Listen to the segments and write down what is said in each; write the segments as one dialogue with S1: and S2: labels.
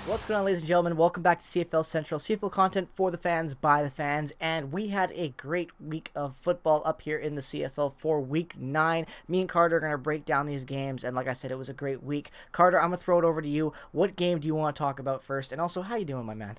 S1: What's going on, ladies and gentlemen? Welcome back to CFL Central, CFL content for the fans, by the fans, and we had a great week of football up here in the CFL for Week 9. Me and Carter are going to break down these games, and like I said, it was a great week. Carter, I'm going to throw it over to you. What game do you want to talk about first, and also, how you doing, my man?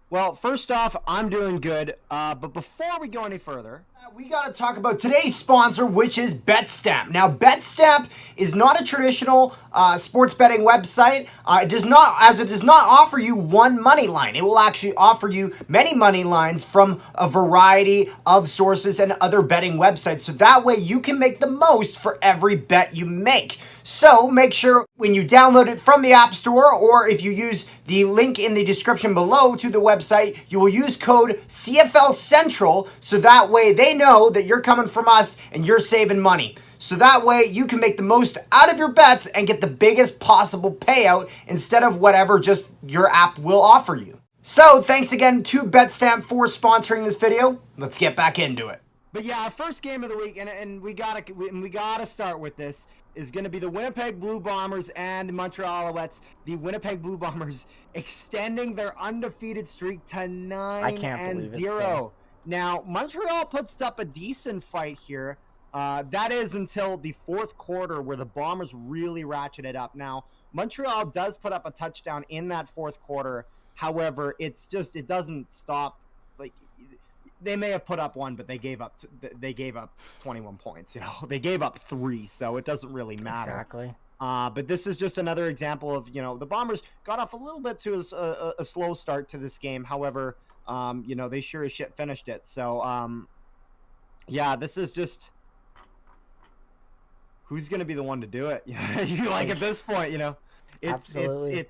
S2: Well, first off, I'm doing good, but before we go any further, we got to talk about today's sponsor, which is BetStamp. Now, BetStamp is not a traditional sports betting website. It does not offer you one money line. It will actually offer you many money lines from a variety of sources and other betting websites, so that way you can make the most for every bet you make. So make sure when you download it from the App Store, or if you use the link in the description below to the website, you will use code CFL Central, so that way they know that you're coming from us and you're saving money. So that way you can make the most out of your bets and get the biggest possible payout instead of whatever just your app will offer you. So thanks again to BetStamp for sponsoring this video. Let's get back into it. But yeah, our first game of the week, and we gotta start with this, is going to be the Winnipeg Blue Bombers and the Montreal Alouettes. The Winnipeg Blue Bombers extending their undefeated streak to 9-0. Now, Montreal puts up a decent fight here. That is until the fourth quarter, where the Bombers really ratchet it up. Now, Montreal does put up a touchdown in that fourth quarter. However, it doesn't stop. Like, they may have put up one, but they gave up 21 points. They gave up 3, so it doesn't really matter.
S1: Exactly.
S2: But this is just another example of, the Bombers got off a little bit to a slow start to this game. However, they sure as shit finished it. So, yeah, this is just who's going to be the one to do it. At this point,
S1: Absolutely.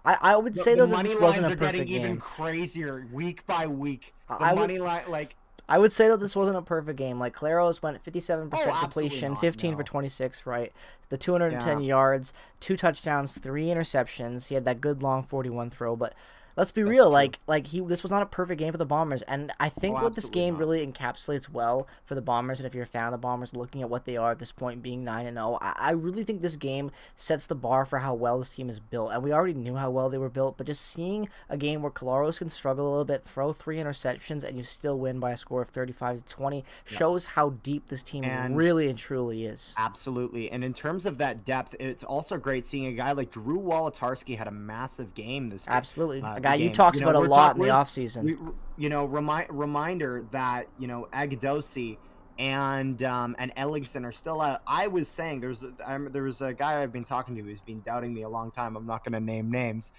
S1: I would say, though, that this wasn't a perfect game.
S2: Money lines are getting even crazier week by week.
S1: I would say that this wasn't a perfect game. Like, Claros went 57% completion, 15 for 26, right? The 210 yards, 2 touchdowns, 3 interceptions. He had that good long 41 throw, but let's be real. This was not a perfect game for the Bombers, and I think what this game really encapsulates well for the Bombers, and if you're a fan of the Bombers, looking at what they are at this point, being 9-0, I really think this game sets the bar for how well this team is built, and we already knew how well they were built, but just seeing a game where Claros can struggle a little bit, throw 3 interceptions, and you still win by a score of 35-20 shows how deep this team really and truly is.
S2: Absolutely, and in terms of that depth, it's also great seeing a guy like Drew Wolotarski had a massive game this game.
S1: Absolutely. Guy you talked about a lot in the offseason.
S2: Reminder that, Agadosi and Ellingson are still out. I was saying there was a guy I've been talking to who's been doubting me a long time. I'm not going to name names.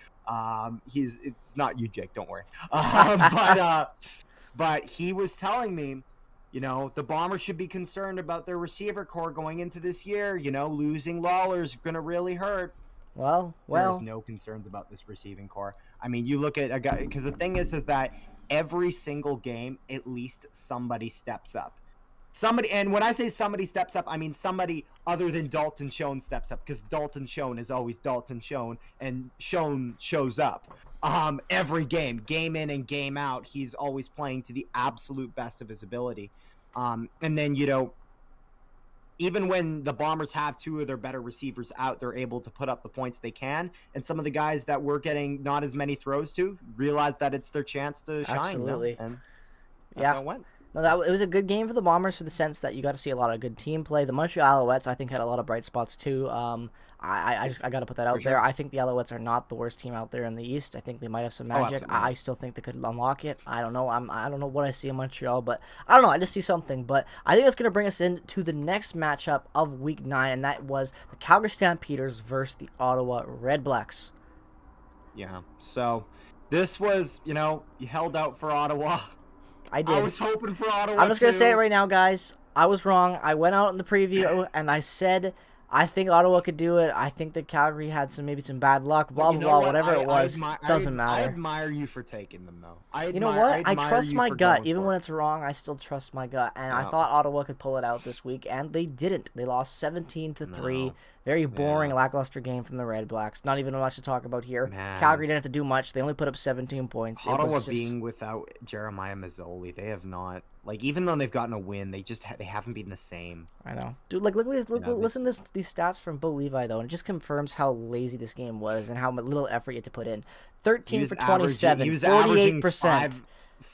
S2: It's not you, Jake. Don't worry. But he was telling me, the Bombers should be concerned about their receiver core going into this year. Losing Lawler's going to really hurt.
S1: Well,
S2: there's no concerns about this receiving core. I mean, you look at a guy, because the thing is that every single game, at least somebody steps up. And when I say somebody steps up, I mean somebody other than Dalton Schoen steps up, because Dalton Schoen is always Dalton Schoen, and Schoen shows up every game in and game out. He's always playing to the absolute best of his ability. And then, even when the Bombers have 2 of their better receivers out, they're able to put up the points they can. And some of the guys that we're getting not as many throws to realize that it's their chance to shine.
S1: Absolutely.
S2: And
S1: that's how it went. No, it was a good game for the Bombers, for the sense that you got to see a lot of good team play. The Montreal Alouettes, I think, had a lot of bright spots too. I got to put that out there. I think the Alouettes are not the worst team out there in the East. I think they might have some magic. I still think they could unlock it. I don't know. I don't know what I see in Montreal, but I don't know. I just see something. But I think that's going to bring us into the next matchup of Week 9, and that was the Calgary Stampeders versus the Ottawa Redblacks.
S2: Yeah. So this was, you held out for Ottawa.
S1: I did.
S2: I was hoping for Ottawa.
S1: I'm just going to say it right now, guys. I was wrong. I went out in the preview and I said I think Ottawa could do it. I think that Calgary had maybe some bad luck, blah, blah, blah, whatever it was. Doesn't matter.
S2: I admire you for taking them, though.
S1: You know what? I trust my gut. Even when it's wrong, I still trust my gut. And I thought Ottawa could pull it out this week, and they didn't. They lost 17-3. No. Very boring, lackluster game from the Red Blacks. Not even much to talk about here. Calgary didn't have to do much. They only put up 17 points.
S2: Ottawa being without Jeremiah Mazzoli, they have not Like, even though they've gotten a win, they just they haven't been the same.
S1: I know, dude. Like, listen to these stats from Bo Levi though, and it just confirms how lazy this game was and how little effort you had to put in. 13 for 27, 48%,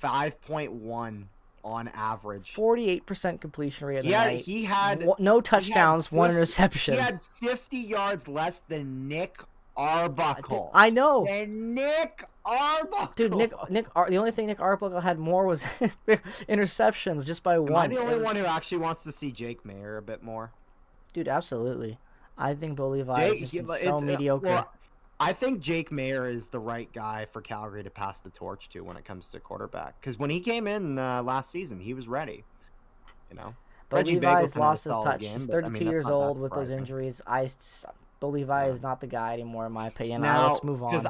S2: 5.1 on average.
S1: 48% completion rate.
S2: He had
S1: no touchdowns, one interception.
S2: He had 50 yards less than Nick Arbuckle.
S1: I know.
S2: And Nick Arbuckle.
S1: Dude, the only thing Nick Arbuckle had more was interceptions, just by one.
S2: Am I the only one who actually wants to see Jake Mayer a bit more?
S1: Dude, absolutely. I think Bo Levi is just so mediocre.
S2: Well, I think Jake Mayer is the right guy for Calgary to pass the torch to when it comes to quarterback. Because when he came in last season, he was ready. You know,
S1: Bo Levi's lost his touch. He's 32 years old with those injuries. Bo Levi is not the guy anymore, in my opinion. Now let's move on.
S2: Because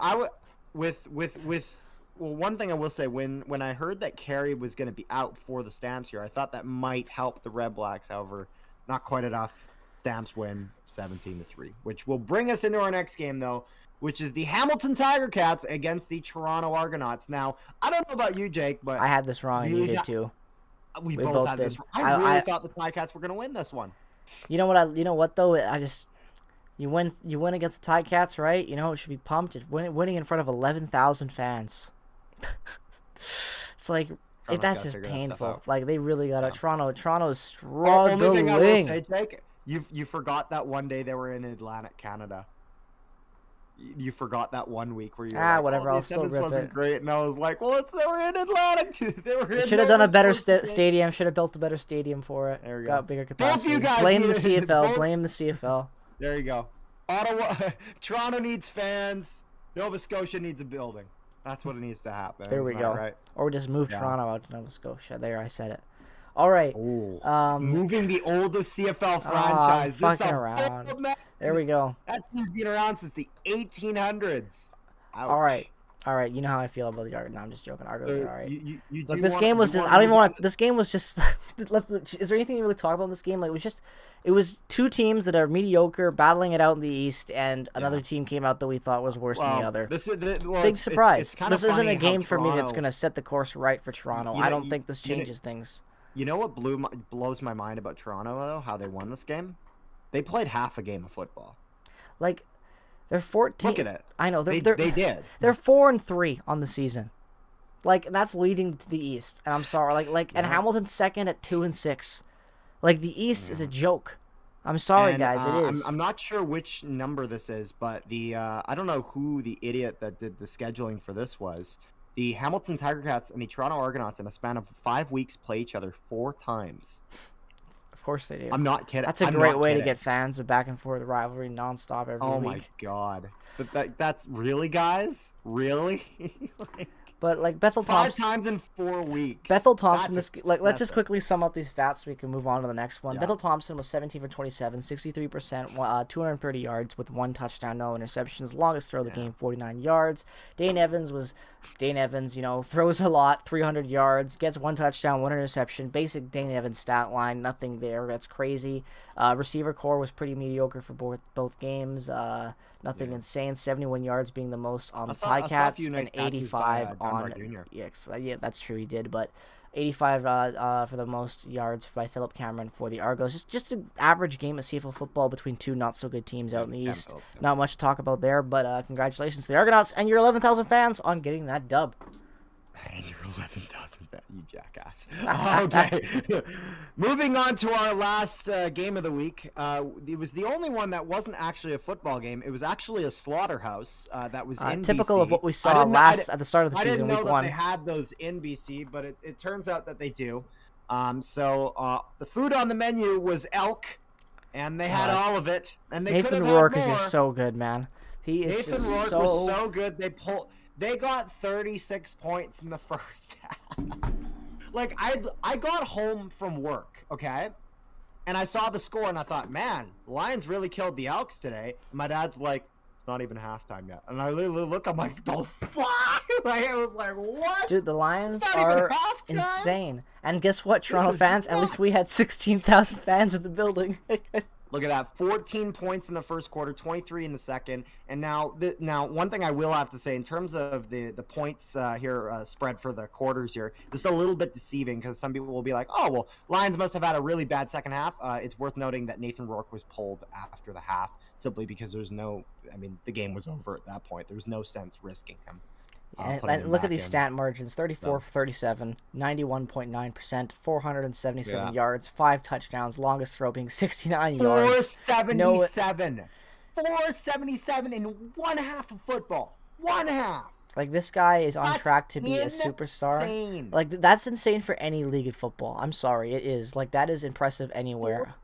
S2: one thing I will say, when I heard that Carey was going to be out for the Stamps here, I thought that might help the Red Blacks. However, not quite enough. Stamps win 17-3, which will bring us into our next game, though, which is the Hamilton Tiger Cats against the Toronto Argonauts. Now, I don't know about you, Jake, but
S1: I had this wrong, and you did too.
S2: We both had this wrong. I really thought the Ticats were going to win this one.
S1: You know what though? You win against the Ticats, right? You know, it should be pumped. Winning in front of 11,000 fans. It's like that's just painful. Like, they really got it. Toronto is struggling.
S2: Only thing I will say, Jake, you forgot that one day they were in Atlantic Canada. You forgot that 1 week where you were
S1: whatever. I'll still rip
S2: wasn't
S1: it.
S2: Great, and I was like, well, they were in Atlantic. They were.
S1: Should have done a better stadium. Should have built a better stadium for it.
S2: There we go.
S1: Got bigger capacity.
S2: Both you guys
S1: blame the CFL. Blame the CFL.
S2: There you go. Toronto needs fans. Nova Scotia needs a building. That's what it needs to happen.
S1: There we go. Right? Or just move Toronto out to Nova Scotia. There, I said it. All right.
S2: Moving the oldest CFL franchise.
S1: Fucking around. There we go.
S2: That team's been around since the 1800s. Ouch.
S1: All right. You know how I feel about the Argos. No, I'm just joking. Argos are all right.
S2: Look,
S1: this game was just. I don't even want. This game was just. Is there anything you really talk about in this game? Like, it was two teams that are mediocre battling it out in the East, and another team came out that we thought was worse than the other. Big surprise. This isn't a game for me that's going to set the course right for Toronto. I don't think this changes things.
S2: You know what blows my mind about Toronto, though? How they won this game? They played half a game of football.
S1: Like, they're 14.
S2: Look at it.
S1: I know. They
S2: did.
S1: They're 4-3 on the season. Like, that's leading to the East. And I'm sorry. And Hamilton's second at 2-6. Like, the East is a joke. I'm sorry, guys. It is.
S2: I'm not sure which number this is, but I don't know who the idiot that did the scheduling for this was. The Hamilton Tiger Cats and the Toronto Argonauts in a span of 5 weeks play each other 4 times.
S1: Of course they do.
S2: I'm not kidding.
S1: That's a great way to get fans of back and forth rivalry nonstop every week.
S2: Oh my god. But that's really, guys? Really?
S1: But like Bethel Thompson,
S2: 5 times in 4 weeks.
S1: Bethel Thompson, let's just quickly sum up these stats so we can move on to the next one.
S2: Yeah.
S1: Bethel Thompson was 17 for 27, 63%, 230 yards with 1 touchdown, no interceptions. Longest throw of the game, 49 yards. Dane Evans, throws a lot, 300 yards, gets 1 touchdown, 1 interception. Basic Dane Evans stat line, nothing there. That's crazy. Receiver core was pretty mediocre for both games. Nothing insane. 71 yards being the most on the Ticats, and 85 on. Yeah, that's true. He did, but 85 for the most yards by Philip Cameron for the Argos. Just an average game of CFL football between two not so good teams out in the East. Not much to talk about there, but congratulations to the Argonauts and your 11,000 fans on getting that dub.
S2: And your 11,000 fans, you jackass. Okay. Moving on to our last game of the week. It was the only one that wasn't actually a football game. It was actually a slaughterhouse that was in
S1: typical
S2: BC.
S1: of what we saw at the start of the season,
S2: I didn't know
S1: week
S2: that
S1: 1.
S2: they had those in BC, but it turns out that they do. So the food on the menu was elk, and they had all of it. And they
S1: Nathan Rourke is just so good, man.
S2: Nathan Rourke was so good. They got 36 points in the first half. Like, I got home from work, okay? And I saw the score, and I thought, man, the Lions really killed the Elks today. And my dad's like, it's not even halftime yet. And I literally look, I'm like, the fuck? Like, I was like, what?
S1: Dude, the Lions are insane. And guess what, Toronto fans? Nuts. At least we had 16,000 fans in the building.
S2: Look at that, 14 points in the first quarter, 23 in the second. And now, one thing I will have to say in terms of the points spread for the quarters here, this is a little bit deceiving because some people will be like, oh, well, Lions must have had a really bad second half. It's worth noting that Nathan Rourke was pulled after the half simply because the game was over at that point. There was no sense risking him.
S1: And look at these stat margins: 34 for 37, 91.9%, 477 yards, 5 touchdowns, longest throw being 69 yards.
S2: 477 in one half of football. One half.
S1: Like, this guy is on track to be a superstar. Like, that's insane for any league of football. I'm sorry, it is. Like, that is impressive anywhere.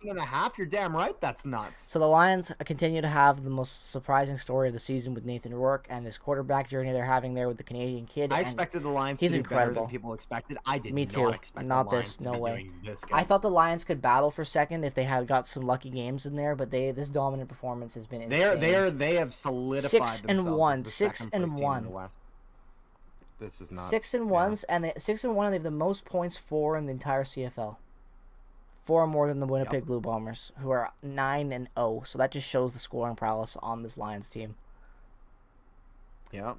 S2: 477.5? You're damn right, that's nuts.
S1: So the Lions continue to have the most surprising story of the season with Nathan Rourke and this quarterback journey they're having there with the Canadian kid.
S2: I expected the Lions to do better than people expected. I did not expect the Lions to be doing this good.
S1: I thought the Lions could battle for second if they had got some lucky games in there, but this dominant performance has been insane.
S2: They have solidified themselves as the second place team in the West. This is not
S1: 6-1, and they 6-1, and they have the most points for in the entire CFL. 4 more than the Winnipeg Blue Bombers, who are 9-0. So that just shows the scoring prowess on this Lions team.
S2: Yeah.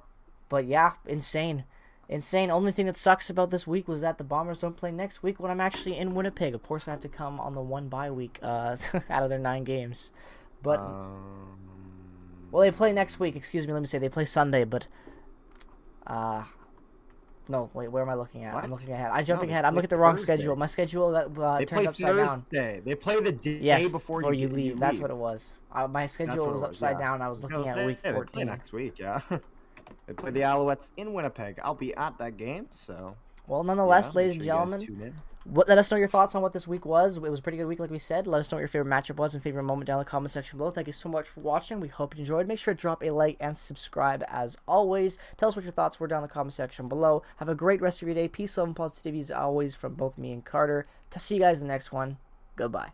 S1: But yeah, insane. Only thing that sucks about this week was that the Bombers don't play next week when I'm actually in Winnipeg. Of course, I have to come on the 1 bye week out of their 9 games. But well, they play next week. Excuse me. Let me say they play Sunday, but no, wait, where am I looking at? What? I'm looking ahead. I'm jumping ahead. I'm looking at the wrong schedule. My schedule got turned upside down.
S2: They play the day before you leave.
S1: That's what it was. My schedule was upside down. I was looking at week 14.
S2: They play next week, yeah. They play the Alouettes in Winnipeg. I'll be at that game, so...
S1: Well, nonetheless, ladies and gentlemen, let us know your thoughts on what this week was. It was a pretty good week, like we said. Let us know what your favorite matchup was and favorite moment down in the comment section below. Thank you so much for watching. We hope you enjoyed. Make sure to drop a like and subscribe as always. Tell us what your thoughts were down in the comment section below. Have a great rest of your day. Peace, love, and positivity as always from both me and Carter. To see you guys in the next one. Goodbye.